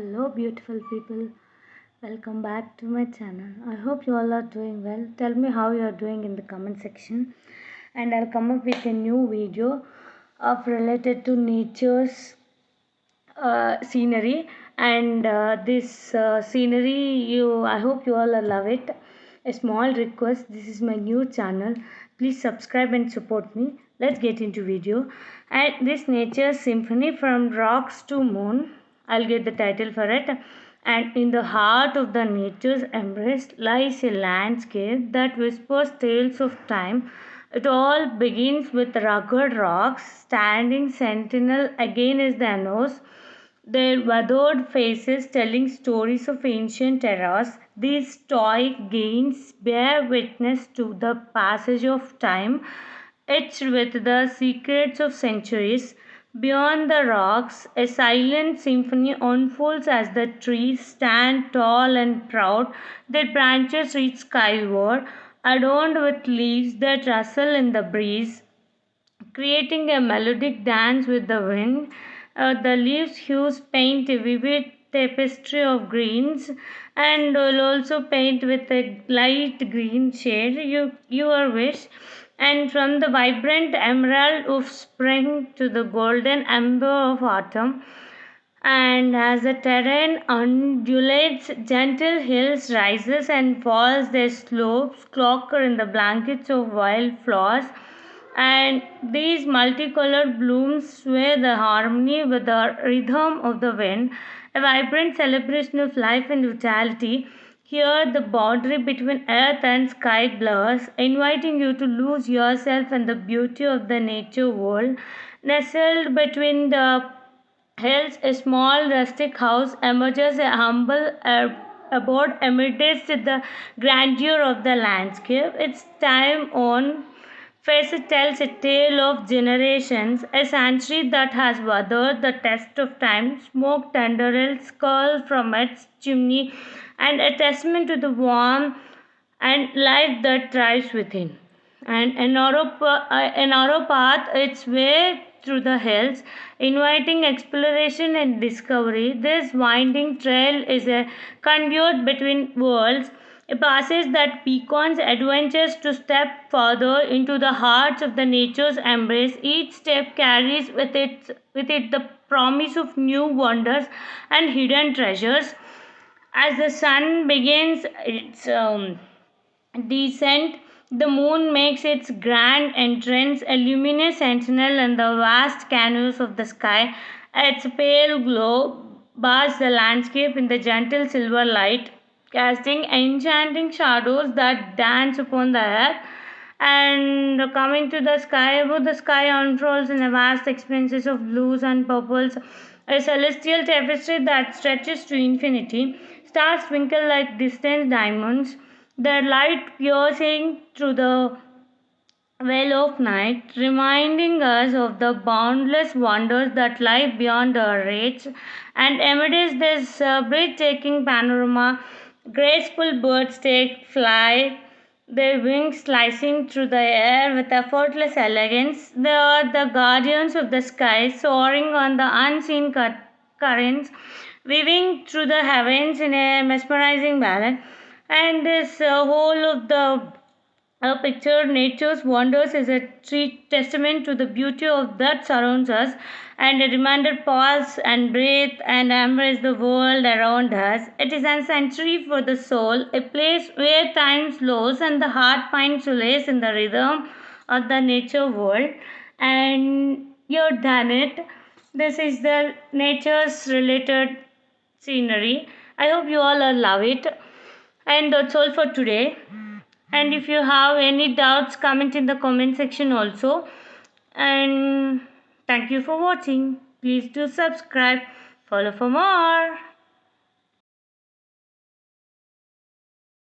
Hello, beautiful people. Welcome back to my channel. I hope you all are doing well. Tell me how you are doing in the comment section, and I'll come up with a new video of related to nature's scenery. And this scenery, I hope you all love it. A small request: this is my new channel. Please subscribe and support me. Let's get into video. And this nature symphony from rocks to moon. I'll get the title for it. And in the heart of the nature's embrace lies a landscape that whispers tales of time. It all begins with rugged rocks standing sentinel against the nose, their weathered faces telling stories of ancient eras. These stoic gains bear witness to the passage of time, etched with the secrets of centuries. Beyond the rocks, a silent symphony unfolds as the trees stand tall and proud, their branches reach skyward, adorned with leaves that rustle in the breeze, creating a melodic dance with the wind. The leaves hues paint a vivid tapestry of greens, and will also paint with a light green shade, your wish. And from the vibrant emerald of spring to the golden amber of autumn, and as the terrain undulates, gentle hills rises and falls, their slopes cloaked in the blankets of wildflowers, and these multicolored blooms sway the harmony with the rhythm of the wind, a vibrant celebration of life and vitality. Here, the boundary between earth and sky blurs, inviting you to lose yourself in the beauty of the nature world. Nestled between the hills, a small rustic house emerges, a humble abode amidst the grandeur of the landscape. Its time-worn face tells a tale of generations, a century that has weathered the test of time. Smoke tendrils curl from its chimney, and a testament to the warmth and life that thrives within. And a narrow path its way through the hills, inviting exploration and discovery. This winding trail is a conduit between worlds, a passage that beckons adventurers to step further into the hearts of the nature's embrace. Each step carries with it the promise of new wonders and hidden treasures. As the sun begins its descent, the moon makes its grand entrance, a luminous sentinel in the vast canvas of the sky. Its pale glow bars the landscape in the gentle silver light, casting enchanting shadows that dance upon the earth. And coming to the sky, above the sky unfolds in a vast expanses of blues and purples, a celestial tapestry that stretches to infinity. Stars twinkle like distant diamonds, their light piercing through the veil of night, reminding us of the boundless wonders that lie beyond our reach. And amidst this breathtaking panorama, graceful birds take flight, their wings slicing through the air with effortless elegance. They are the guardians of the sky, soaring on the unseen currents, weaving through the heavens in a mesmerizing ballet. And this whole of the picture, nature's wonders, is a testament to the beauty of that surrounds us, and a reminder pause and breathe and embrace the world around us. It is an sanctuary for the soul, a place where time slows and the heart finds solace in the rhythm of the nature world. And you've done it. This is the nature's related scenery. I hope you all love it. And that's all for today. And if you have any doubts, comment in the comment section also. And thank you for watching. Please do subscribe. Follow for more.